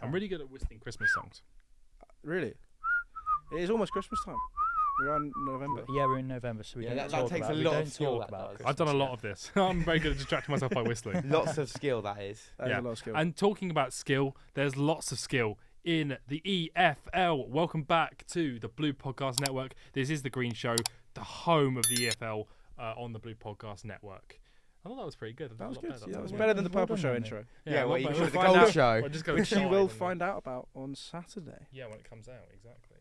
I'm really good at whistling Christmas songs. Really? It is almost Christmas time. We're on November. Yeah, we're in November, so we don't that talk takes about a we lot of don't skill, talk that about does. Christmas I've done a lot yet. of this. I'm very good at distracting myself by whistling. Lots of skill, that is. That is a lot of skill. And talking about skill, there's lots of skill in the EFL. Welcome back to the Blue Podcast Network. This is the Green Show, the home of the EFL on the Blue Podcast Network. I thought that was pretty good. That was good. Better. Yeah, that was well better than the done, Purple well Show done, intro. Yeah, well, you but call it the find Gold out- Show. Well, just go Which you live will and- find out about on Saturday. Yeah, when it comes out, exactly.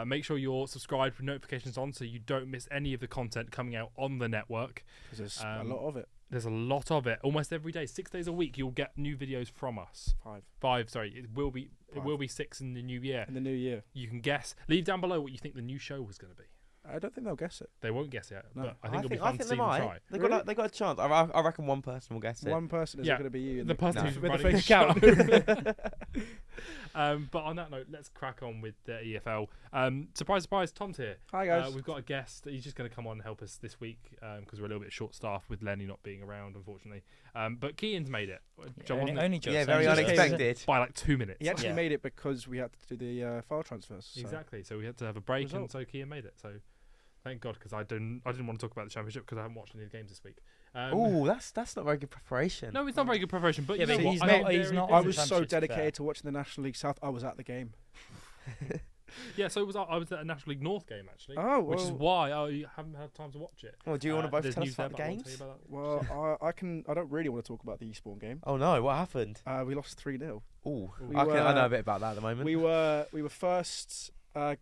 Make sure you're subscribed with notifications on so you don't miss any of the content coming out on the network. Because there's a lot of it. There's a lot of it. Almost every day, 6 days a week, you'll get new videos from us. 5, sorry. It will be 6 in the new year. In the new year. You can guess. Leave down below what you think the new show was going to be. I don't think they'll guess it. They won't guess it, No. but I think it'll be I fun to think see they them might. try. They got a chance. I reckon one person will guess it. One person is Yeah, going to be you. The person No. who's with the running fake the show. But on that note, let's crack on with the EFL. Surprise, surprise, Tom's here. Hi guys. We've got a guest. He's just going to come on and help us this week because we're a little bit short-staffed with Lenny not being around, unfortunately. But Kean's made it. John, wasn't it? Only just. Yeah, very just unexpected. By like 2 minutes. He actually Yeah. made it because we had to do the file transfers. So. Exactly. So we had to have a break, and Result. so Kean made it. So thank God, because I didn't want to talk about the championship because I haven't watched any of the games this week. Oh, that's not very good preparation. No, it's not very good preparation. But Yeah, you know but what? he's I'm not- very he's not busy. I in the was so championship, to be fair. dedicated to watching the National League South. I was at the game. Yeah, so I was at a National League North game actually. Oh, which is well- why I haven't had time to watch it. Well, do you want to both There's tell us news there, about the but I won't tell games? you about that. Well, I can. I don't really want to talk about the Eastbourne game. Oh no, what happened? We lost 3-0. Oh, We I were- know a bit about that at the moment. We were first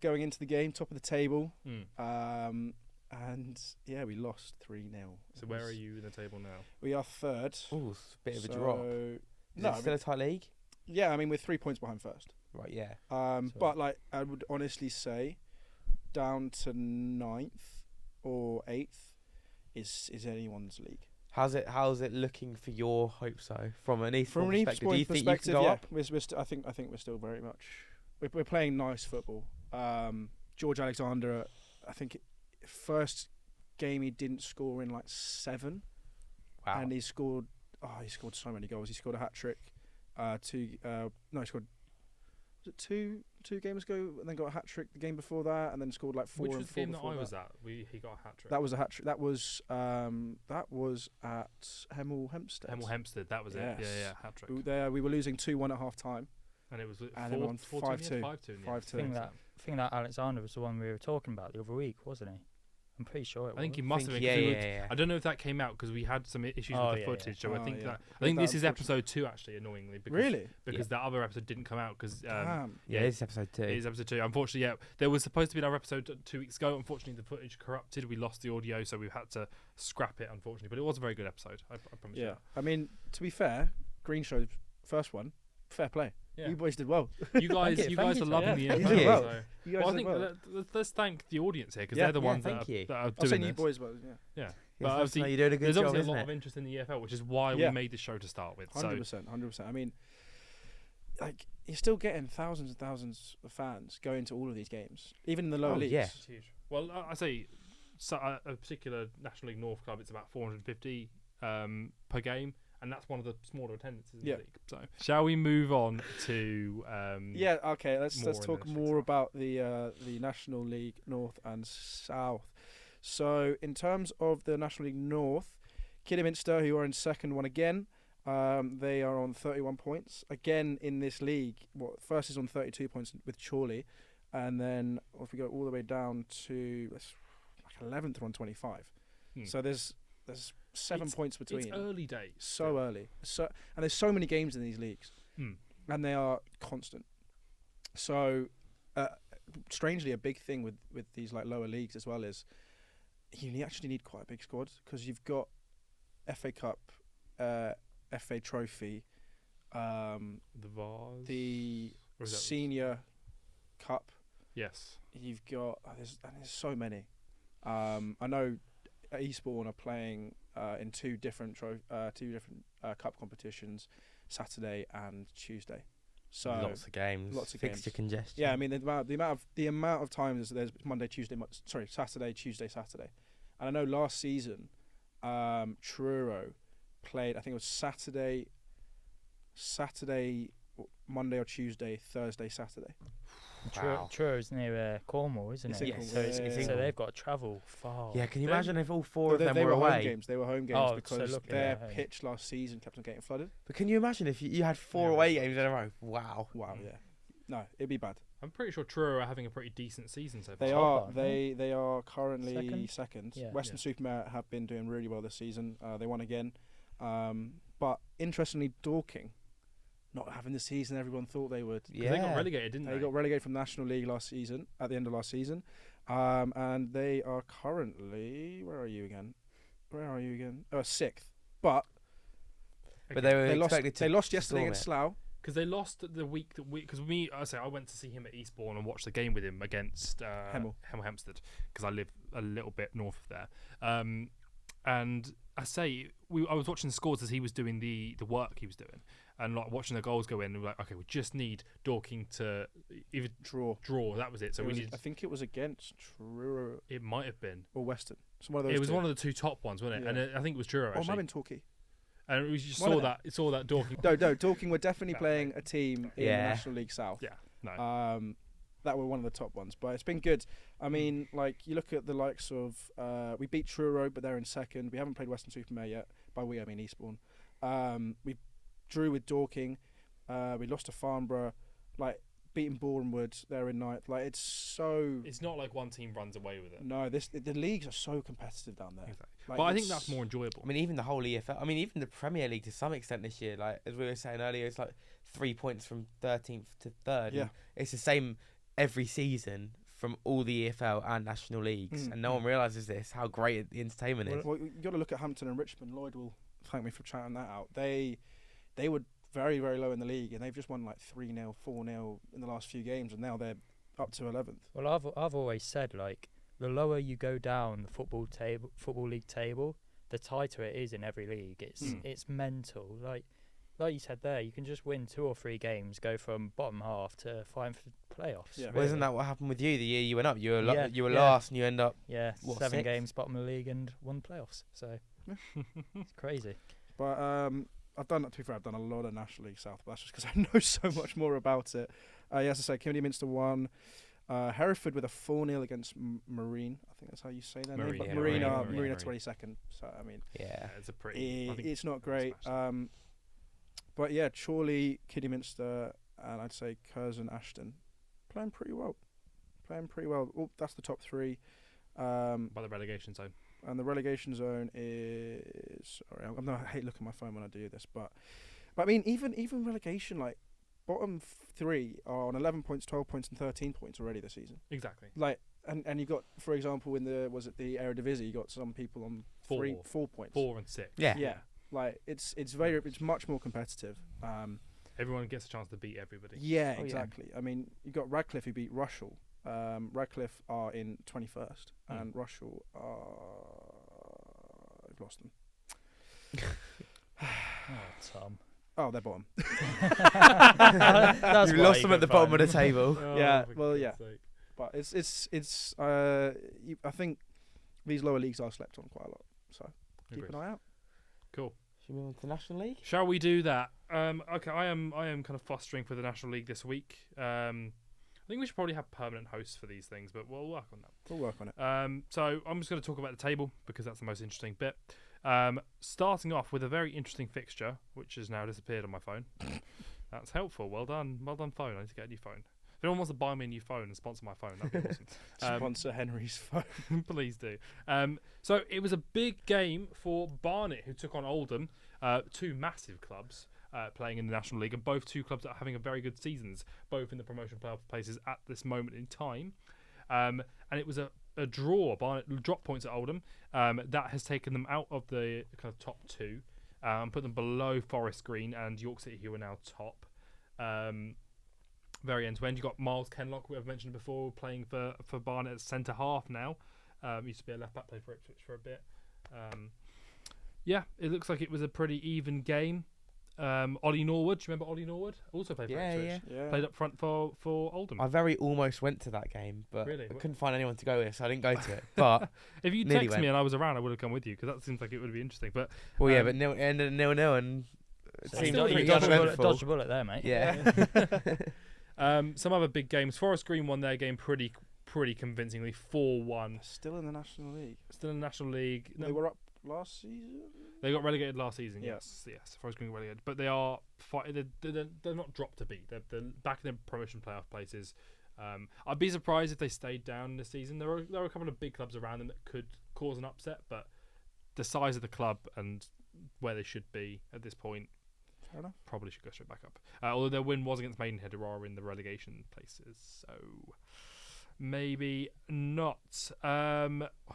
going into the game, top of the table, Mm. and yeah, we lost 3-0. So where are you in the table now? We are third. Oh, it's a bit of a So- drop. Is No, it still a tight league? yeah, I mean we're 3 points behind first. Right, yeah. So- But like I would honestly say, down to 9th or 8th is anyone's league. How's it looking for your hopes though? From an Eastbourne From an perspective, do Eastbourne you think you perspective, can go yeah, up? I think we're still very much we're playing nice football. George Alexander, I think first game he didn't score in like 7, Wow. and he scored so many goals. He scored a hat trick. He scored was it two games ago, and then got a hat trick the game before that, and then scored like 4 Which and was the 4 game that before I was at? He got a hat trick. That was a hat trick. That was at Hemel Hempstead. Hemel Hempstead. That was it. Yes. Yeah, hat trick. We were losing 2-1 at half time. And it was And then on 5-2. 5-2. in the end. 5-2. I think that Alexander was the one we were talking about the other week, wasn't he? I'm pretty sure it was. I think he must have been. Yeah, 'cause we yeah, were- I don't know if that came out because we had some issues Oh, with the yeah, footage. So I Oh, think yeah. that Yeah, this that is unfortunate- episode 2 actually, annoyingly. Because, Really? Because that other episode didn't come out because Damn. Yeah, this is episode 2. it is episode 2. Unfortunately, yeah, there was supposed to be another episode 2 weeks ago. Unfortunately, the footage corrupted. We lost the audio, so we've had to scrap it. Unfortunately, but it was a very good episode. I promise you. Yeah. that. I mean, to be fair, Green Show's first one, fair play. Yeah. You boys did well. You guys, Thank you you, guys thank are you, loving yeah. the You info. did well. so- You guys Well, I did think well. let's thank the audience here because Yeah, they're the yeah, ones thank that you. are I was doing saying you this. boys well, yeah. Yeah, But but obviously you're doing a good there's job, obviously a isn't lot it? of interest in the EFL, which is why Yeah. we made this show to start with. So 100%. I mean, like you're still getting thousands and thousands of fans going to all of these games, even in the lower Oh, leagues. yeah. it's huge. Well, I say a particular National League North club, it's about 450 per game, and that's one of the smaller attendances in Yeah. the league. So, shall we move on to Yeah. Okay. Let's more in talk the more about the National League North and South. So in terms of the National League North, Kidderminster, who are in second one again, they are on 31 points again in this league. First is on 32 points with Chorley, and then if we go all the way down to like 11th on 25. So there's 7 It's- points between. it's early days. So early. And there's so many games in these leagues, and they are constant. So, strangely, a big thing with these like lower leagues as well is you actually need quite a big squad because you've got FA Cup, FA Trophy, The Vars. the Or is that- Senior Cup. Yes. You've got there's so many. I know Eastbourne are playing in two different cup competitions, Saturday and Tuesday. So lots of games. lots of Fixture games. congestion. yeah, I mean the amount of times there's Monday, Tuesday, Saturday, Tuesday, Saturday, and I know last season, Truro played. I think it was Saturday, Monday or Tuesday, Thursday, Saturday. Wow. Truro's near Cornwall, isn't It's it? in Yes, So, Cornwall, so yeah. they've got to travel far. Yeah, can you They- imagine if all four of They- them they were home away? games. They were home games Oh, so because lucky their they're home. pitch last season kept on getting flooded. But can you imagine if you had four Yeah, away that's games in a row? Wow. Wow, Mm. yeah. No, it'd be bad. I'm pretty sure Truro are having a pretty decent season so far. They Top, are. aren't they? They are currently Second? second. Yeah. Western Supermare have been doing really well this season. They won again. But interestingly, Dorking not having the season everyone thought they would. 'Cause they got relegated, didn't they? They got relegated from National League last season, at the end of last season. And they are currently, where are you again? Sixth. But But they were they lost. expected to. They lost yesterday storm against it. Slough. Because they lost the week that we. Because I went to see him at Eastbourne and watched the game with him against Hemel. Hempstead because I live a little bit north of there. And I was watching the scores as he was doing the work he was doing, and like watching the goals go in. And we're like, okay, we just need Dorking to either Draw. That was it. So I think it was against Truro It might have been. or Western. It's one of those. It was two. one of the two top ones, wasn't it? Yeah. And I think it was Truro Oh, it might actually. have been Torquay. And we just One of saw that Dorking. No, Dorking were definitely No, playing a team in Yeah. the National League South. Yeah, no. That were one of the top ones, but it's been good. I mean, like you look at the likes of we beat Truro, but they're in second. We haven't played Western Supermare yet. By we, I mean Eastbourne. We drew with Dorking. We lost to Farnborough. Like beating Bournemouth, they're in ninth. Like it's so. It's not like one team runs away with it. No, the leagues are so competitive down there. Exactly. Like, But I think it's- that's more enjoyable. I mean, even the whole EFL. I mean, even the Premier League to some extent this year. Like as we were saying earlier, it's like 3 points from 13th to 3rd. Yeah. And it's the same every season from all the EFL and National Leagues, Mm. and no one realizes this how great the entertainment is. Well, you got to look at Hampton and Richmond. Lloyd will thank me for shouting that out. They were very, very low in the league, and they've just won like 3-0, 4-0 in the last few games, and now they're up to 11th. Well, I've always said, like, the lower you go down the football league table, the tighter it is in every league. It's mental. Like you said there, you can just win 2 or 3 games, go from bottom half to fighting for playoffs. Yeah. Well, isn't that what happened with you the year you went up? You were Yeah, you were yeah. last, and you end up. Yeah, What, 7 6th? games bottom of the league and won playoffs. So it's crazy. But I've done, to be fair, I've done a lot of National League South, but that's just because I know so much more about it. As I say, Kennedy-Minster won. Hereford with a 4-0 against Marine. I think that's how you say their name. Marine, But yeah, Marine Marine. are 22nd. So, I mean, Yeah. It's a pretty. I think it's not great. smashed But yeah, Chorley, Kidderminster, and I'd say Curzon, Ashton playing pretty well. Oh, that's the top 3. by the relegation zone. And the relegation zone is. Sorry, I hate looking at my phone when I do this, but I mean, even relegation, like bottom 3 are on 11 points, 12 points, and 13 points already this season. Exactly. Like, and you've got, for example, in the Eredivisie, you got some people on 4 points. 4 and 6. Yeah. Yeah. Like it's much more competitive. Everyone gets a chance to beat everybody. Yeah, Oh, yeah. exactly. I mean, you got Radcliffe who beat Rushall. Radcliffe are in 21st, and Rushall I've lost them. Oh, Tom. Oh, they're bottom. That's You why lost them at the can bottom of find the table. Yeah, for well, God's yeah. sake. But it's I think these lower leagues are slept on quite a lot. So keep Agreed. an eye out. Cool. Should we move on to the National League? Shall we do that? Okay, I am kind of fostering for the National League this week. I think we should probably have permanent hosts for these things, but we'll work on that. We'll work on it. So I'm just going to talk about the table because that's the most interesting bit. Starting off with a very interesting fixture, which has now disappeared on my phone. That's helpful. Well done, phone. I need to get a new phone. If anyone wants to buy me a new phone and sponsor my phone, that'd be awesome. Sponsor Henry's phone. Please do. So it was a big game for Barnet, who took on Oldham, 2 massive clubs. Playing in the National League, and both 2 clubs that are having a very good seasons, both in the promotion playoff places at this moment in time. And it was a draw. Barnet dropped points at Oldham. That has taken them out of the kind of top 2, put them below Forest Green and York City, who are now top. Very end to end. You got Miles Kenlock, who I've mentioned before, playing for Barnet at centre half now. Used to be a left back, played for Ipswich for a bit. Yeah, it looks like it was a pretty even game. Ollie Norwood, do you remember Ollie Norwood? Also played for Ipswich. Yeah. Played up front for Oldham. I very almost went to that game, but Really? I couldn't find anyone to go with, so I didn't go to it. But If you nearly text me went. and I was around, I would have come with you because that seems like it would be interesting. But well, yeah, but it ended 0-0, and Seems you pretty dodged uneventful. a bullet there, mate. Yeah. Some other big games. Forest Green won their game pretty convincingly, 4-1. Still in the National League. Still in the National League. They were up last season. They got relegated last season. Yeah. Yes. Forest Green got relegated, but they are they're not dropped to beat. They're back in the promotion playoff places. I'd be surprised if they stayed down this season. There are a couple of big clubs around them that could cause an upset, but the size of the club and where they should be at this point, Fair enough. probably should go straight back up. Although their win was against Maidenhead, who are in the relegation places, so maybe not.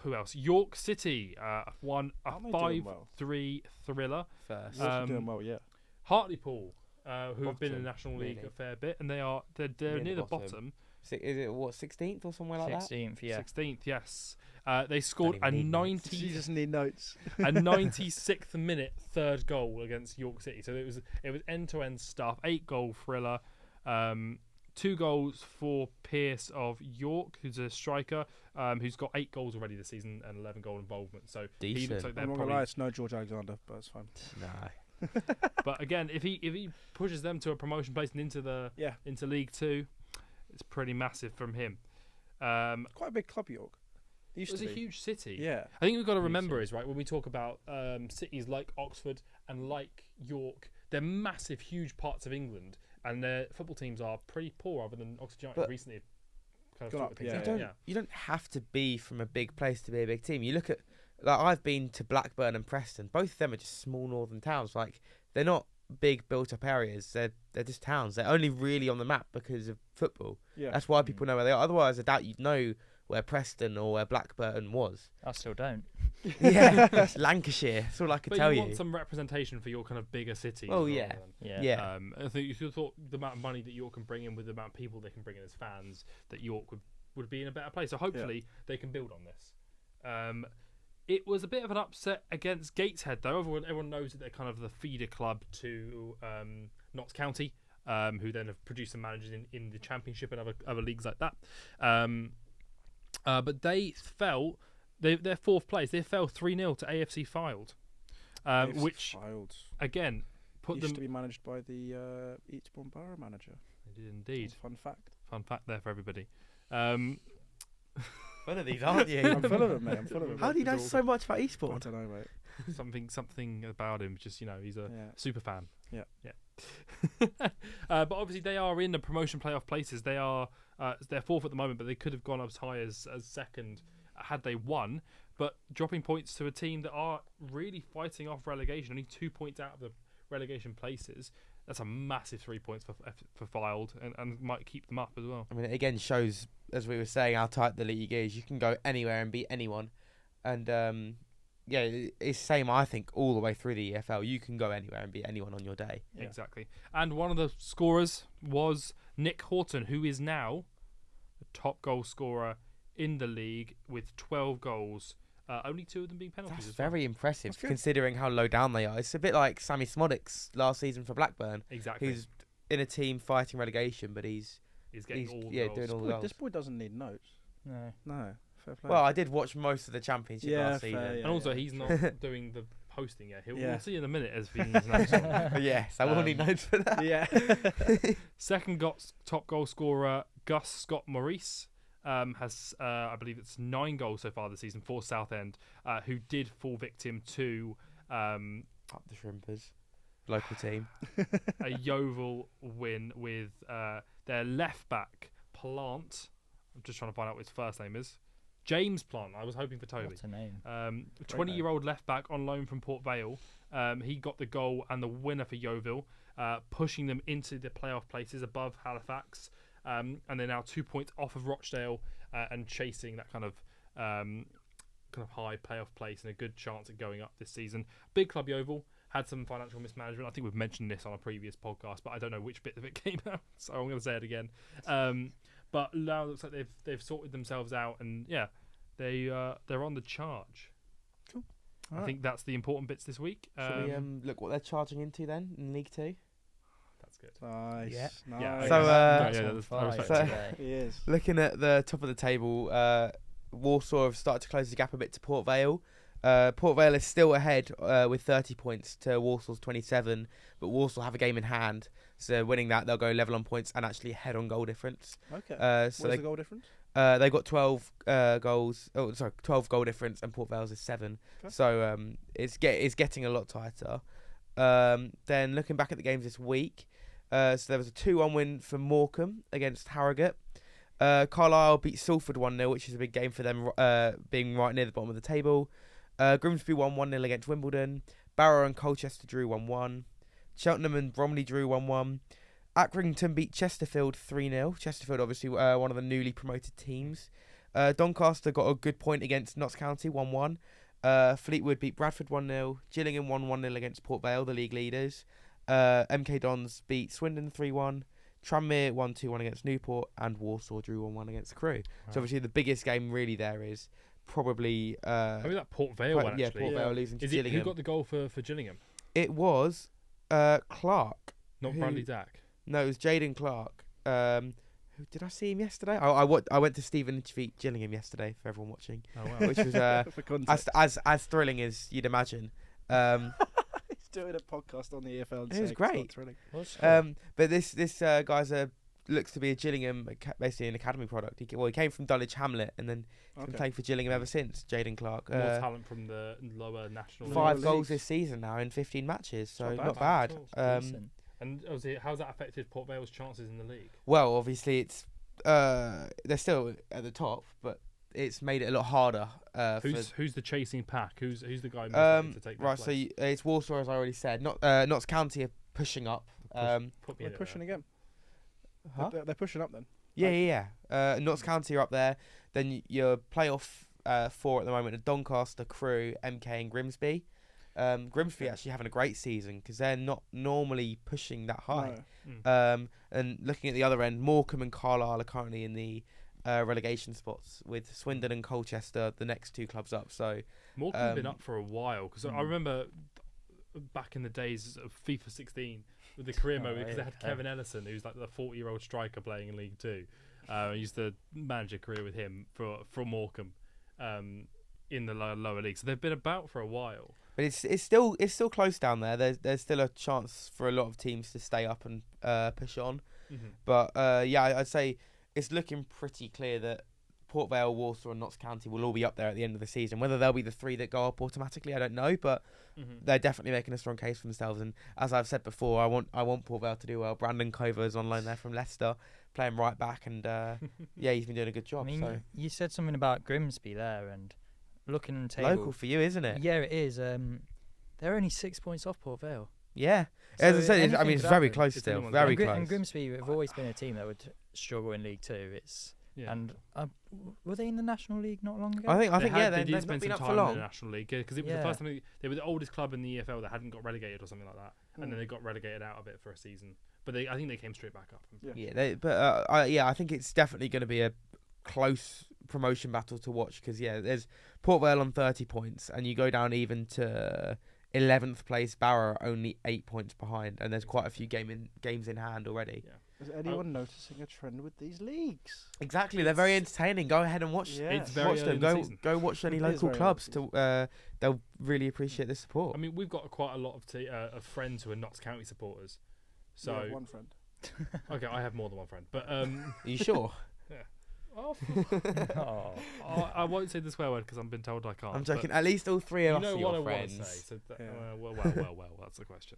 Who else? York City won a Aren't they doing well? 5-3 thriller. First. You're also doing well, yeah. Hartlepool, who have been in the Bottom, National League really. a fair bit, and they're near the bottom. Is it what 16th or somewhere like that? 16th, yeah. 16th, yes. They scored a Don't even need notes. 90 You just need notes. a 96th minute third goal against York City. So it was end to end stuff. 8-goal thriller. 2 goals for Pierce of York, who's a striker, who's got 8 goals already this season and 11 goal involvement. So he Decent. looks like they're I'm not gonna probably. lie, it's no George Alexander, but it's fine. No. But again, if he pushes them to a promotion place and into League Two, it's pretty massive from him. Quite a big club, York. It It used was to a be. huge city. Yeah. I think we've got to Huge remember city. is right when we talk about cities like Oxford and like York, they're massive, huge parts of England, and their football teams are pretty poor. Other than Oxford United But- recently, kind of Gone sorted up, things yeah. out. You don't have to be from a big place to be a big team. You look at, like, I've been to Blackburn and Preston. Both of them are just small northern towns. Like, they're not big built-up areas. They're just towns. They're only really on the map because of football. Yeah. That's why people know where they are. Otherwise, I doubt you'd know where Preston or where Blackburn was. I still don't. Yeah, it's Lancashire. That's all I could But tell you you. want some representation for your kind of bigger cities. Oh, rather yeah. than- Yeah. I think you thought the amount of money that York can bring in with the amount of people they can bring in as fans, that York would be in a better place. So hopefully they can build on this. It was a bit of an upset against Gateshead, though. Everyone knows that they're kind of the feeder club to Notts County, who then have produced some managers in the Championship and other leagues like that. But they fell. They're fourth place. They fell 3-0 to AFC Fylde, AFC which Fylde. again put used them. to be managed by the Eastbourne Borough manager. They did indeed. Fun fact. Fun fact there for everybody. One of these, aren't you? I'm full of it, mate. I'm full of it. How do you know It's all- so much about I Eastbourne? don't know, mate. something about him. Just he's a Yeah. super fan. Yeah. But obviously they are in the promotion playoff places. They are they're fourth at the moment, but they could have gone as high as second had they won. But dropping points to a team that are really fighting off relegation, only 2 points out of the relegation places. That's a massive 3 points for Fylde, and might keep them up as well. I mean, it again shows, as we were saying, how tight the league is. You can go anywhere and beat anyone. And, it's same, I think, all the way through the EFL. You can go anywhere and beat anyone on your day. Yeah. Exactly. And one of the scorers was Nick Horton, who is now the top goal scorer in the league with 12 goals. Only 2 of them being penalties. That's as well. very impressive, That's good. considering how low down they are. It's a bit like Sammy Smodics last season for Blackburn, Exactly. who's in a team fighting relegation, but he's getting he's- all the yeah, goals. doing all the Boy, goals. this boy doesn't need notes. No. No. Fair play. Well, I did watch most of the championship Yeah, last fair, season. yeah. And also, he's not doing the hosting yet. Yeah. We'll see in a minute as Vinny's notes on. But yes, I will need notes for that. yeah. Second top goal scorer, Gus Scott Maurice, has, I believe it's 9 goals so far this season for Southend, who did fall victim to Up the Shrimpers, local team. a Yeovil win with their left back, Plant. I'm just trying to find out what his first name is. James Plant. I was hoping for Toby. What a name. 20-year-old left back on loan from Port Vale. He got the goal and the winner for Yeovil, pushing them into the playoff places above Halifax, and they're now 2 points off of Rochdale and chasing that kind of high playoff place and a good chance at going up this season. Big club Yeovil had some financial mismanagement. I think we've mentioned this on a previous podcast, but I don't know which bit of it came out, so I'm going to say it again. But now it looks like they've sorted themselves out, and yeah, they're on the charge. Cool. I Alright. think that's the important bits this week. Shall we look what they're charging into then in League Two? That's good. Nice. Yeah. Nice. Yeah, So, That's yeah, on that's- I fire respect it. today. He is. Looking at the top of the table, Walsall have started to close the gap a bit to Port Vale. Port Vale is still ahead with 30 points to Walsall's 27, but Walsall have a game in hand. So winning that, they'll go level on points and actually ahead on goal difference. Okay. So What's the goal difference? they got 12 goals. 12 goal difference, and Port Vale's is 7. Okay. So it's getting a lot tighter. Then looking back at the games this week, so there was a 2-1 win for Morecambe against Harrogate. Carlisle beat Salford 1-0, which is a big game for them, being right near the bottom of the table. Grimsby won 1-0 against Wimbledon. Barrow and Colchester drew 1-1. Cheltenham and Bromley drew 1-1. Accrington beat Chesterfield 3-0. Chesterfield, obviously, one of the newly promoted teams. Doncaster got a good point against Notts County 1-1. Fleetwood beat Bradford 1-0. Gillingham won 1-0 against Port Vale, the league leaders. MK Dons beat Swindon 3-1. Tranmere won 2-1 against Newport, and Warsaw drew 1-1 against Crewe. Wow. So obviously the biggest game really there is probably Maybe that Port Vale one, actually. Port Vale Yeah. losing to Is it, Gillingham. who got the goal for Gillingham? It was Clark. Not Who- Bradley Dack. No, it was Jaden Clark. Who did I see him yesterday? I went to Stephen Feet Gillingham yesterday for everyone watching, Oh, wow. which was For context. as thrilling as you'd imagine. He's doing a podcast on the EFL. And It was saying it's not great. thrilling. But this guy's looks to be a Gillingham, basically an academy product. He came from Dulwich Hamlet and then been Okay. playing for Gillingham ever since. Jaden Clark. More talent from the lower national. Five Five leagues. goals this season now in 15 matches, so Not not bad. bad. Decent. And obviously, how's that affected Port Vale's chances in the league? Well, obviously it's they're still at the top, but it's made it a lot harder. Who's the chasing pack? Who's the guy most likely to take their right, so place? it's Walsall, as I already said. Notts County are pushing up. Put me They're in it pushing there. again. Huh? They're pushing up then. Yeah. Notts County are up there. Then your playoff 4 at the moment are Doncaster, Crewe, MK, and Grimsby. Grimsby Okay. actually having a great season because they're not normally pushing that high. No. And looking at the other end, Morecambe and Carlisle are currently in the relegation spots, with Swindon and Colchester the next 2 clubs up. So Morecambe have been up for a while because I Mm. remember back in the days of FIFA 16 with the career mode, because they had yeah. Kevin Ellison, who's like the 40-year-old striker playing in League Two. I used to manage a career with him for Morecambe in the lower league. So they've been about for a while. but it's still close down there. There's still a chance for a lot of teams to stay up and push on. But I'd say it's looking pretty clear that Port Vale, Walsall, and Notts County will all be up there at the end of the season. Whether they'll be the 3 that go up automatically, I don't know. But they're definitely making a strong case for themselves. And as I've said before, I want Port Vale to do well. Brandon Cover's on loan there from Leicester, playing right back, and he's been doing a good I job. mean, So you said something about Grimsby there, and looking at the table. local for you, isn't it? Yeah, it is. They're only 6 points off Port Vale. Yeah. So As I said, anything it's could very happen. close It's still. anyone's Very game. And close. Grimsby have always been a team that would struggle in League Two. It's Yeah. and were they in the National League not long ago? I think They did they've spend not been some up time for in the long. National League because it was the Yeah. first time they were the oldest club in the EFL that hadn't got relegated or something like that, and then Mm. they got relegated out of it for a season. But I think they came straight back up. Yeah. I think it's definitely going to be a close promotion battle to watch because there's Port Vale on 30 points, and you go down even to 11th place. Barrow are only 8 points behind, and there's quite a few games in hand already. Yeah. Is anyone noticing a trend with these leagues? Exactly, they're very entertaining. Go ahead and watch. Yeah. It's very Watch early them. in the Go season. go watch any It is local very clubs. early. They'll really appreciate the support. I mean, we've got quite a lot of friends who are Notts County supporters. So You have one friend. okay, I have more than one friend, but Are you sure? oh, Oh. I won't say the swear word because I've been told I can't. I'm but joking. At least all 3 You of us know are what I your want to friends. say. So Yeah. well, that's the question.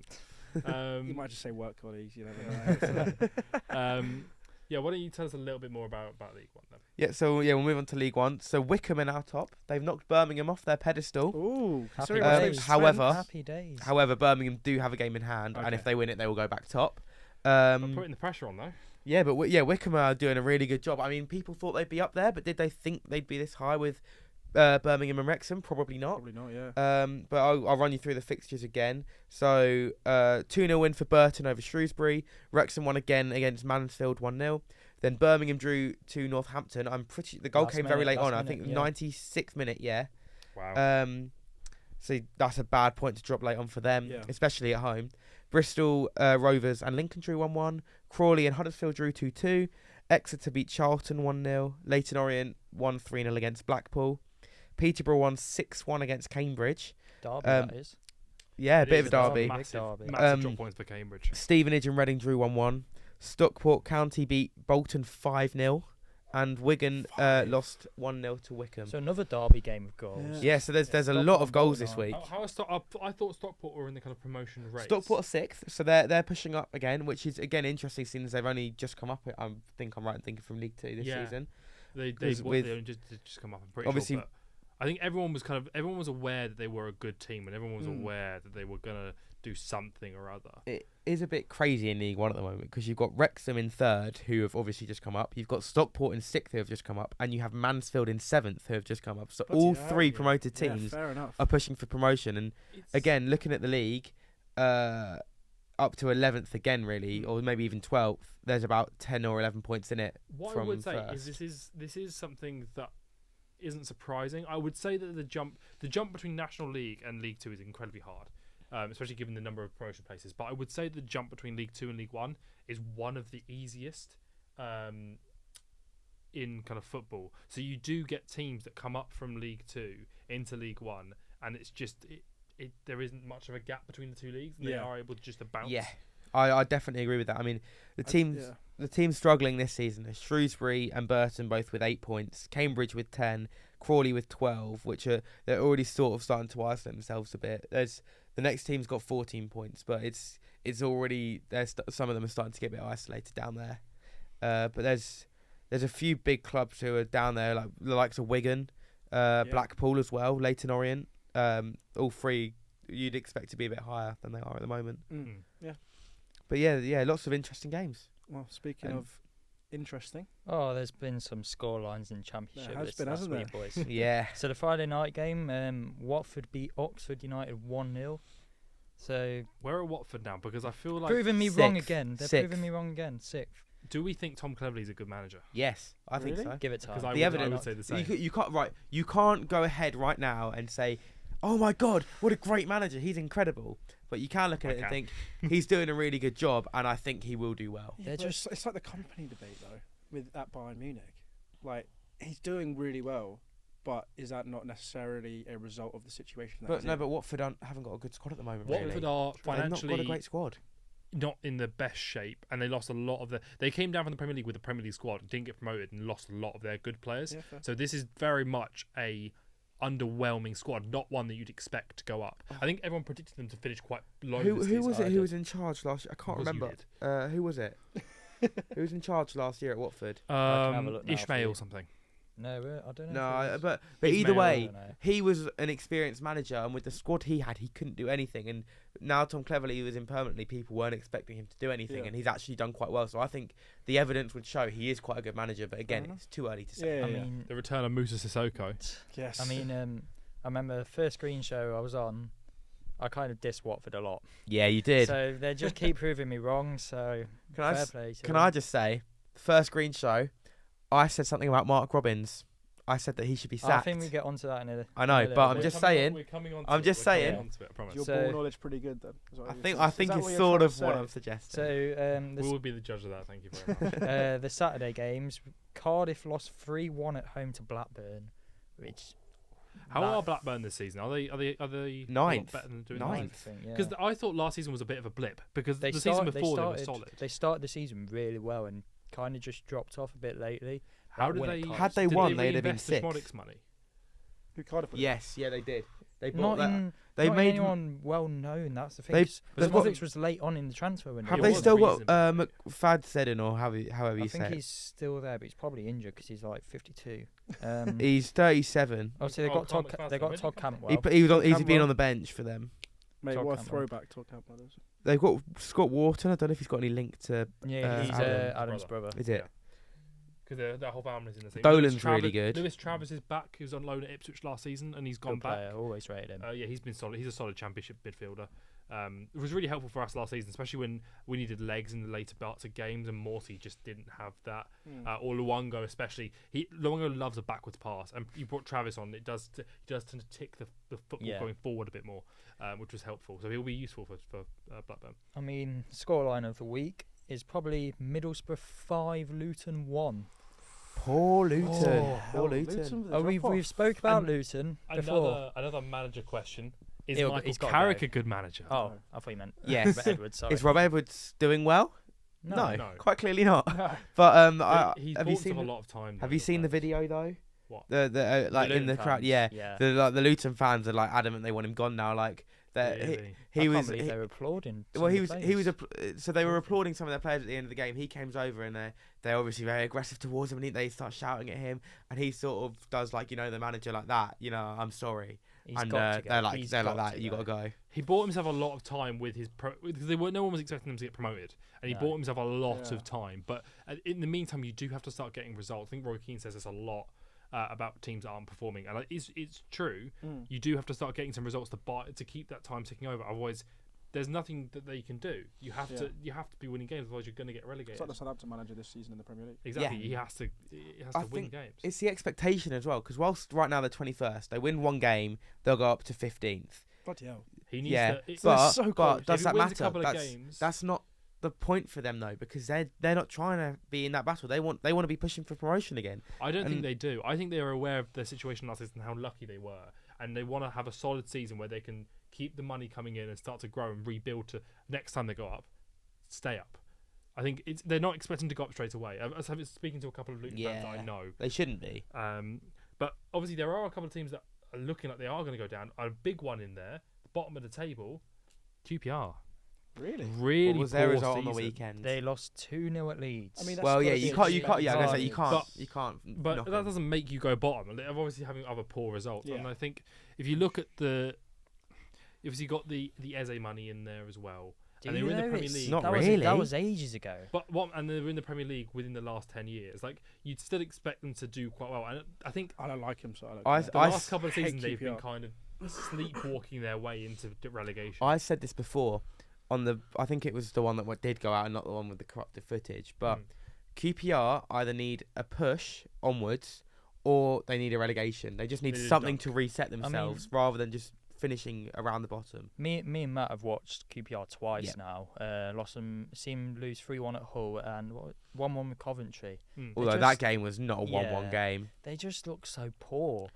You might just say work colleagues. You never know. Yeah, why don't you tell us a little bit more about League One then? Yeah, so we'll move on to League One. So Wickham are now top. They've knocked Birmingham off their pedestal. Ooh. Happy considering what days. they've However- spent- Happy days. However, Birmingham do have a game in hand, and Okay. if they win it, they will go back top. I'm putting the pressure on though. Yeah, but Wickham are doing a really good job. I mean, people thought they'd be up there, but did they think they'd be this high with Birmingham and Wrexham? Probably not. Probably not. Yeah. But I'll run you through the fixtures again. So 2-0 win for Burton over Shrewsbury. Wrexham won again against Mansfield 1-0. Then Birmingham drew to Northampton. The goal Last came very minute, late on. last I think minute, yeah. 96th minute. Yeah. Wow. So that's a bad point to drop late on for them, Yeah. especially at home. Bristol Rovers and Lincoln drew 1-1. Crawley and Huddersfield drew 2-2. Exeter beat Charlton 1-0. Leyton Orient won 3-0 against Blackpool. Peterborough won 6-1 against Cambridge. Derby, that is. Yeah, a It bit is of a derby. Massive derby. Massive drop points for Cambridge. Stevenage and Reading drew 1-1. Stockport County beat Bolton 5-0. And Wigan lost 1-0 to Wickham. So another derby game of goals. Yeah, so there's a Stockport lot of and goals Bolton this week. How is I thought Stockport were in the kind of promotion race. Stockport are 6th, so they're pushing up again, which is again interesting, seeing as they've only just come up. I think I'm right in thinking from League 2 this season. They with- only just come up. I'm pretty obviously- sure. But I think everyone was aware that they were a good team, and everyone was aware that they were gonna do something or other. It is a bit crazy in League 1 at the moment because you've got Wrexham in 3rd, who have obviously just come up. You've got Stockport in 6th, who have just come up, and you have Mansfield in 7th, who have just come up. So Bloody all hell, 3 yeah. promoted Yeah, teams fair enough. are pushing for promotion. And It's- again, looking at the league, up to 11th again, really, or maybe even 12th. There's about 10 or 11 points in it. what I from would say first. is this is something that isn't surprising. I would say that the jump between National League and League 2 is incredibly hard, especially given the number of promotion places. But I would say the jump between League 2 and League 1 is one of the easiest in kind of football. So you do get teams that come up from League 2 into League 1, and it's just there isn't much of a gap between the two leagues, and they Yeah. are able to just to bounce. Yeah, I definitely agree with that. I mean, the teams struggling this season are Shrewsbury and Burton both with 8 points, Cambridge with 10, Crawley with 12, which they're already sort of starting to isolate themselves a bit. The next team's got 14 points, but it's already some of them are starting to get a bit isolated down there. But there's a few big clubs who are down there, like the likes of Wigan, Blackpool as well, Leyton Orient. All 3 you'd expect to be a bit higher than they are at the moment. Yeah. But yeah, lots of interesting games. Well, speaking And- of interesting, Oh, there's been some score lines in Championship There has this been, last hasn't week, boys. Yeah. So the Friday night game, Watford beat Oxford United 1-0. So Where are Watford now? Because I feel like proving me wrong sixth. again. They're Sixth. proving me wrong again. 6th. do we think Tom Cleverley's a good manager? Yes, I think Really? so. Give it time. Because I The would evidence- say the same. You can't go ahead right now and say, "Oh my God, what a great manager! He's incredible." But you can look at I it and can. think he's doing a really good job, and I think he will do well. yeah, They're but just- it's like the company debate though at Bayern Munich. Like he's doing really well, but is that not necessarily a result of the situation? That But he's no, in? but Watford haven't got a good squad at the moment. Watford really. are They've not financially got a great squad. not in the best shape, and they lost a lot of they came down from the Premier League with the Premier League squad, didn't get promoted, and lost a lot of their good players. Yeah, fair. So this is very much a underwhelming squad, not one that you'd expect to go up. I think everyone predicted them to finish quite low. Who this who season. was it? Who was in charge last year? I can't Was you remember. did. Who was it? Who was in charge last year at Watford? can have a look now for Ishmael you. or something. No, I don't know. No, if it was. but either Ismail, I way, don't know. he was an experienced manager, and with the squad he had, he couldn't do anything. And now Tom Cleverley was in permanently, people weren't expecting him to do anything, Yeah. and he's actually done quite well. So I think the evidence would show he is quite a good manager. But again, enough. it's too early to say. Yeah, I yeah. mean, The return of Musa Sissoko. Yes. I mean, I remember the first screen show I was on. I kind of dissed Watford a lot. Yeah, you did. So they just keep proving me wrong. So Can I fair s- play to Can them. I just say, first green show, I said something about Mark Robbins. I said that he should be I sacked. think we get onto that in a. I know, in a but little I'm bit. just saying. We're coming on. I'm just saying. Is your So- ball knowledge pretty good then? Is what I you're think saying? I think Is that it's what you're sort trying of to what say? I'm suggesting. So We will be the judge of that. Thank you very much. the Saturday games, Cardiff lost 3-1 at home to Blackburn, which How that- are Blackburn this season? Are they a lot Ninth. better than doing Ninth. I think, yeah. Because I thought last season was a bit of a blip because They the season start- before they were started, solid. They started the season really well and kind of just dropped off a bit lately. How that did win at they? Cardiff. Had they did won, they'd have been reinvest the sixth. Schmodic's money. Who Cardiff? were? Yes, yeah, they did. They Not bought that. in, They not made. anyone well known. That's the thing. They've- Because they've got- Modric was late on in the transfer window. Have It they was still reason. got McFadzean or however I you think say it? he's still there, but he's probably injured because he's like 52. He's 37. Obviously, they Oh, got Carl Todd. McFadzean, They got where did Todd he come Campbell. He's been Campbell. on the bench for them. Mate, Todd what a Campbell. throwback Todd Campbell is. They've got Scott Wharton. I don't know if he's got any link to. Yeah, he's Adam's Adam's brother. Is it? Because their whole family's in the same. Dolan's really good. Lewis Travis is back. He was on loan at Ipswich last season, and he's gone Good back. player. Always rated him. Yeah, he's been solid. He's a solid championship midfielder. It was really helpful for us last season, especially when we needed legs in the later parts of games, and Morty just didn't have that. Or Luongo, especially. Luongo loves a backwards pass, and you brought Travis on. He does tend to tick the football Yeah. going forward a bit more, which was helpful. So he'll be useful for Blackburn. I mean, scoreline of the week is probably Middlesbrough 5, Luton 1. Poor Luton. Oh, Poor Luton. with the Oh, drop-off. we've spoke about And Luton before. Another manager question. Is He's Michael gotta Carrick go. a good manager? Oh, I thought you meant Yes. Robert Edwards. Sorry. Is Rob Edwards doing well? No. No. Quite clearly not. No. But He's have bought you himself seen a lot of time. have you seen the video though? What? The like The in the Luton crowd? fans, Yeah. yeah. The Luton fans are like adamant they want him gone now. Like that Really? I he can't was. believe they were applauding. Well, he was. some of He the was. players. So they were applauding some of their players at the end of the game. He comes over and they're obviously very aggressive towards him, and they start shouting at him, and he sort of does like the manager like that. I'm sorry, He's and got to go. they're like He's that. got You to got to go. He bought himself a lot of time with his because no one was expecting him to get promoted, and he No. bought himself a lot Yeah. of time. But in the meantime, you do have to start getting results. I think Roy Keane says this a lot about teams that aren't performing, and it's true. Mm. You do have to start getting some results to keep that time ticking over. Otherwise, there's nothing that they can do. You have Yeah. to be winning games, otherwise you're going to get It's relegated. like the Southampton manager this season in the Premier League. Exactly. Yeah. He has to I win think games. It's the expectation as well, because whilst right now they're 21st, they win one game, they'll go up to 15th. Bloody hell. He needs Yeah, to. So but, so but close. if does he that wins matter? a couple of games, That's not the point for them though, because they're not trying to be in that battle. They want to be pushing for promotion again. I don't think and- they do. I think they are aware of their situation last season and how lucky they were, and they want to have a solid season where they can keep the money coming in and start to grow and rebuild to next time they go up, stay up. I think they're not expecting to go up straight away. I was speaking to a couple of Luton fans that I Yeah. know, They shouldn't be. but obviously there are a couple of teams that are looking like they are going to go down. A big one in there, the bottom of the table, QPR. Really? Really What was their poor result on the season. weekend? They lost 2-0 at Leeds. I mean, that's Well, yeah, gotta you be can't. a You can't. Yeah, I was gonna say you shame. can't. But- You can't. But knock that them. doesn't make you go bottom. They're obviously having other poor results, Yeah. and I think if you look at you've obviously got the Eze money in there as well, Do and they you were in the know Premier it's- League. Not that really. that was ages ago. But and they were in the Premier League within the last 10 years. Like you'd still expect them to do quite well, and I think I don't like him, so I don't I- care. the I last couple of hate seasons they've been QPR. kind of sleepwalking their way into relegation. I said this before on I think it was the one that did go out and not the one with the corrupted footage. But Mm. QPR either need a push onwards or they need a relegation. They just need They need a something dunk. to reset themselves rather than just finishing around the bottom. Me and Matt have watched QPR twice Yep. now. Lost them, seen them lose 3-1 at Hull and 1-1 with Coventry. Mm. Although just- that game was not a 1-1 Yeah. game. They just look so poor.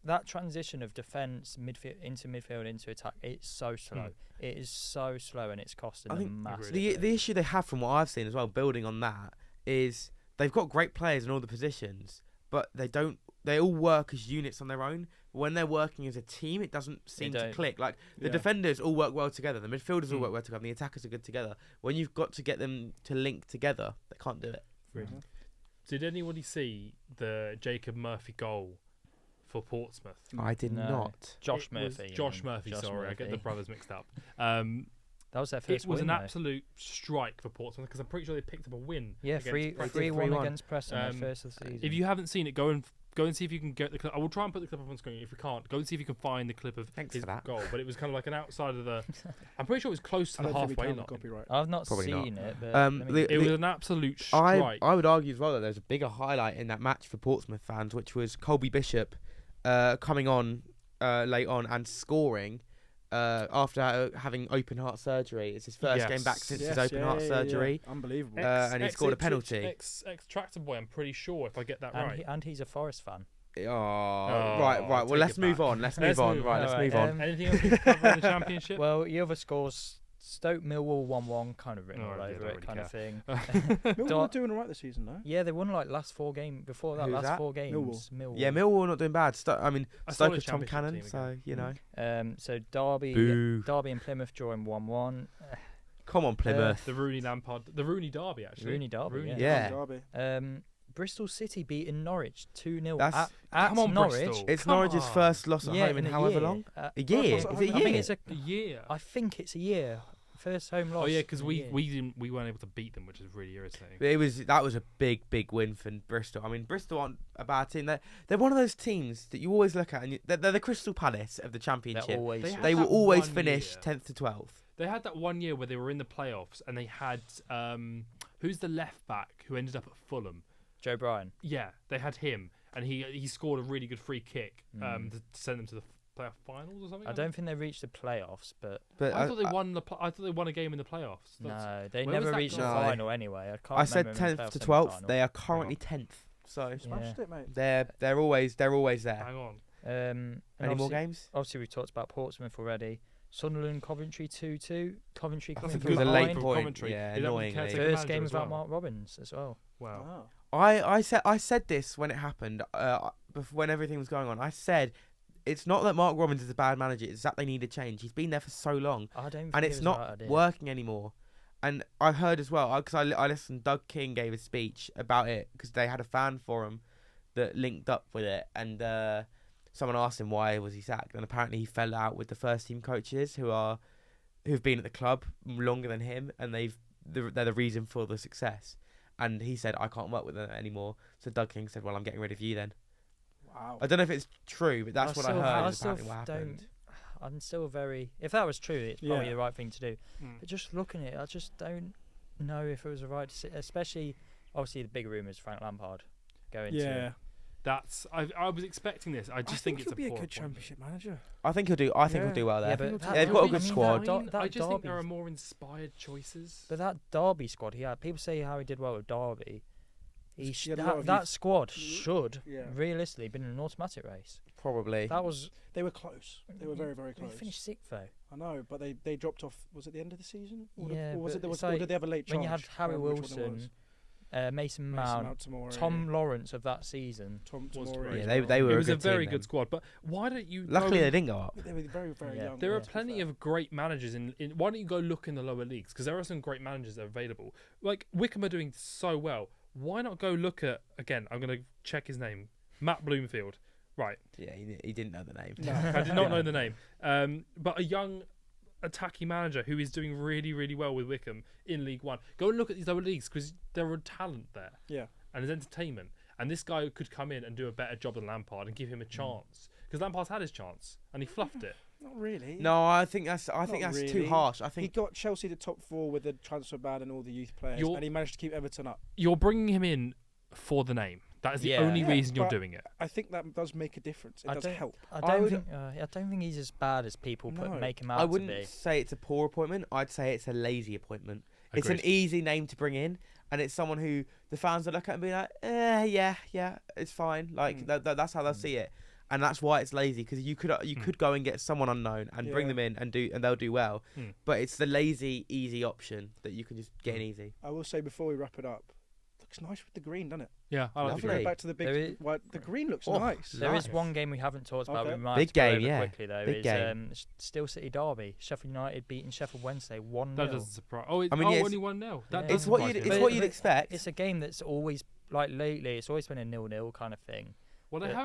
That transition of defence midfield into midfield into attack, it's so slow. It is so slow, and it's costing I think them massively. really The issue they have, from what I've seen as well, building on that, is they've got great players in all the positions, but they all work as units on their own. When they're working as a team, it doesn't seem to don't. click. Like the Yeah. defenders all work well together, the midfielders all Mm. work well together, and the attackers are good together. When you've got to get them to link together, they can't do it. Mhm. Did anybody see the Jacob Murphy goal for Portsmouth? I did No. not. Josh It was Murphy. you Josh mean. Murphy. Josh Sorry, I get the Murphy. brothers mixed up. That was their first It was win, an though. absolute strike for Portsmouth because I'm pretty sure they picked up a win. Yeah, against 3-1 3-1. against Preston, their Um, first of the season. If you haven't seen it, go and see if you can get the clip. I will try and put the clip up on screen. If we can't, go and see if you can find the clip of Thanks his for that. goal. But it was kind of like an outside of the. I'm pretty sure it was close to I the don't think we halfway can line. copyright. I've not Probably not. seen it, but Um, let me- It was an absolute strike. I would argue as well that there's a bigger highlight in that match for Portsmouth fans, which was Colby Bishop coming on late on and scoring after having open heart surgery. It's his first game back Yes. since his open heart surgery. Unbelievable. and he scored a penalty. Ex Tractor Boy, I'm pretty sure if I get that right. and he's a Forest fan. Oh, Oh, right. take Well, let's it move back. on. Let's Let's move on. move Right, on. let's Alright, move on. Anything else to cover in the championship? Well, the other scores: Stoke Millwall 1-1, kind of written Oh, all yeah, over don't it, really kind of care. thing. Millwall Don't- are doing alright this season, though. Yeah, they won like last 4 games. Before that, Who's last that? 4 games, Millwall. Yeah, Millwall not doing bad. I mean, A Stoke solid with Tom championship Cannon, team so again. you know. So Derby and Plymouth drawing 1-1. Come on, Plymouth. The Rooney Derby actually. Rooney Derby, Yeah. Derby. Bristol City beating Norwich 2-0 That's- at Come on, Norwich. Bristol. It's Come Norwich's on. first loss at Yeah, home in a however year. long. A I year? thought- Is it a I think year? it's A year. I think it's a year. First home loss. Oh yeah, because in a we year. weren't able to beat them, which is really irritating. That was a big win for Bristol. I mean, Bristol aren't a bad team. They're one of those teams that you always look at, and they're the Crystal Palace of the They're Championship. always They had They will that always one finish year. 10th to 12th. They had that one year where they were in the playoffs and they had who's the left back who ended up at Fulham? Joe Bryan. Yeah, they had him, and he scored a really good free kick to send them to playoff finals or something. I don't think they reached the playoffs, but I thought they won I thought they won a game in the playoffs. no, they where was never that reached the gone? final anyway. I can't. I said remember them in 10th to the 12th. semi-final. They are currently 10th. So You smashed it, mate. they're always there. Hang on. And Any more obviously- games? Obviously, we talked about Portsmouth already. Sunderland, Coventry 2-2. Coventry I coming think from it was a behind. late from point. Coventry. Yeah, Is that with annoyingly. caretaker First manager game as without well? Mark Robbins as well. Wow. Wow. I said this when it happened. When everything was going on, I said it's not that Mark Robbins is a bad manager. It's that they need a change. He's been there for so long, I don't think and it it's was not the right idea. working anymore. And I heard as well because I listened. Doug King gave a speech about it because they had a fan forum that linked up with it, and someone asked him why was he sacked, and apparently he fell out with the first team coaches who've been at the club longer than him, and they're the reason for the success. And he said, I can't work with them anymore. So Doug King said, well, I'm getting rid of you then. Wow. I don't know if it's true, but that's what I still- heard. I Is still apparently what happened. I'm still very. If that was true, it's probably Yeah. the right thing to do. Mm. But just looking at it, I just don't know if it was the right decision. Especially, obviously, the big rumours Frank Lampard going Yeah. to. That's I was expecting this. I just think it's he'll a be a poor good appointment. championship manager. I think he'll do. I think Yeah. he'll do well there. Yeah, but Yeah, that they've got a Derby- good I mean, squad. that I just think there Derby- are more inspired choices. But that Derby squad, he had. People say how he did well with Derby. He had a lot of That youth- squad should Yeah. realistically been in an automatic race. Probably. That was. They were close. They were very, very They close. finished sixth though. I know, but they dropped off. Was it the end of the season? Yeah, Or was but it? There it's was, or like did they have a late charge? When you had I Harry can't remember which one it was. Wilson, Mason Mason Mount, Tamori, Tom Lawrence of that season. Tom was Tamori. great. Yeah, as they well. were. It was a good team very then. good squad. But why don't you? Luckily, go they didn't go up. They were very, very Yeah. young. There are to be plenty fair. of great managers in. Why don't you go look in the lower leagues? Because there are some great managers that are available. Like Wickham are doing so well. Why not go look at again? I'm gonna check his name. Matt Bloomfield. Right. Yeah, he didn't know the name. No. I did not know the name. But a young attacking manager who is doing really, really well with Wickham in League One. Go and look at these lower leagues because there are talent there Yeah. and there's entertainment. And this guy could come in and do a better job than Lampard and give him a chance. Because Lampard's had his chance and he fluffed it. Not really. No, I think that's Not too really. harsh. I He think got Chelsea to top 4 with the transfer ban and all the youth players, You're- and he managed to keep Everton up. You're bringing him in for the name. That is the Yeah. only Yeah, reason you're but- doing it. I think that does make a difference. It I does don't- help. I I don't would- think. I don't think he's as bad as people No. make him out I to wouldn't be. say it's a poor appointment. I'd say it's a lazy appointment. It's Agreed. an easy name to bring in, and it's someone who the fans will look at and be like, yeah, it's fine. Like that's how they'll see it, and that's why it's lazy because you could go and get someone unknown and bring Yeah. them in and they'll do well, Mm. but it's the lazy, easy option that you can just get in easy. I will say before we wrap it up, looks nice with the green, doesn't it? Yeah, I like Lovely. the Go green. back to the big There is- white. The green looks Oh, nice. There is Nice. one game we haven't talked about. Okay. We might Big have to go game, over yeah. quickly though. Big is game. Steel City Derby. Sheffield United beating Sheffield Wednesday 1-0. That doesn't surprise. Oh, I mean, yeah, only 1-0. That Yeah. doesn't It's what surprise you'd me. But- it's what you'd but expect. It's a game that's always like lately. It's always been a 0-0 kind of thing. Well, but- there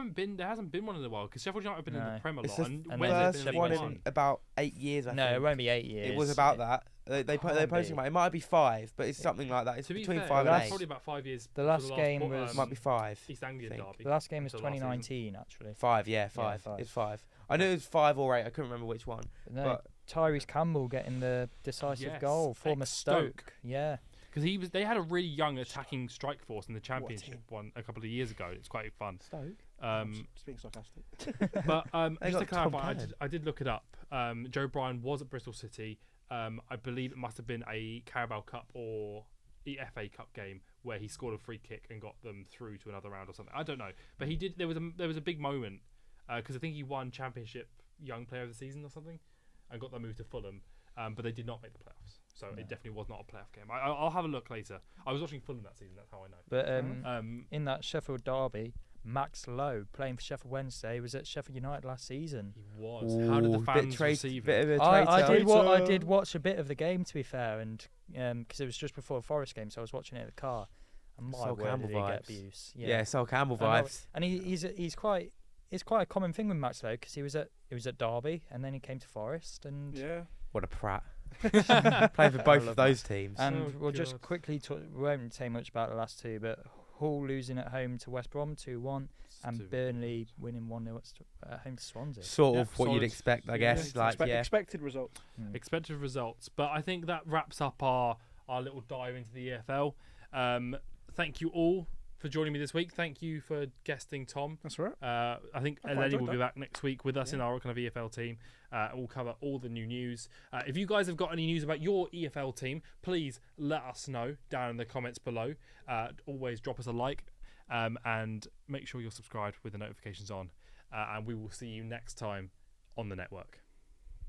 hasn't been one in a while because Sheffield United have been in No. the Prem a It's lot, the and and Wednesday's then been in first League Sheffield one One. in about 8 years. I No, think. it won't be 8 years. It was about that. They're Can't posting be. about it. It might be 5, but it's something like that. It's To be between fair, 5 that's and 8. probably about 5 years. The for last game was- Might be 5. East Anglian think. derby. The last game was until last season. 2019 actually. 5, yeah, Yeah, 5. five. It's 5. I knew it was 5 or 8. I couldn't remember which one. But no, But Tyrese Campbell getting the decisive Yes, goal. Former ex-Stoke. Stoke. Yeah. Because they had a really young attacking strike force in the a championship team. one a couple of years ago. It's quite fun. Stoke. Just being sarcastic. But They just to got Tom clarify, Cannon. I did look it up. Joe Bryan was at Bristol City. I believe it must have been a Carabao Cup or the FA Cup game where he scored a free kick and got them through to another round or something. I don't know, but he did. There was a big moment because I think he won Championship Young Player of the Season or something, and got that move to Fulham. But they did not make the playoffs, so No. it definitely was not a playoff game. I'll have a look later. I was watching Fulham that season. That's how I know. But In in that Sheffield derby, Max Lowe playing for Sheffield Wednesday was at Sheffield United last season. he was. How did the fans receive bit it? of a I traitor. I did watch a bit of the game to be fair, and because it was just before the Forest game, so I was watching it in the car. And my Sol word, Campbell did he get vibes. abuse? Yeah, Sol Campbell I know. vibes. And he's quite. It's quite a common thing with Max Lowe because he was at Derby and then he came to Forest and Yeah. What a prat. Playing for both love of those teams. and Oh, we'll just God. quickly talk. We won't say much about the last two, but Hull losing at home to West Brom 2-1 and Burnley winning 1-0 at home to Swansea. Sort Yeah, of what you'd solid. expect, I Yeah, guess. Like, yeah. Expected results. Mm. expected results. But I think that wraps up our little dive into the EFL. Thank you all for joining me this week. Thank you for guesting, Tom. That's all right. I think I quite Eleni enjoyed will be that. back next week with us in our kind of EFL team. We'll cover all the new news. If you guys have got any news about your EFL team, please let us know down in the comments below. Always drop us a like and make sure you're subscribed with the notifications on. And we will see you next time on the network.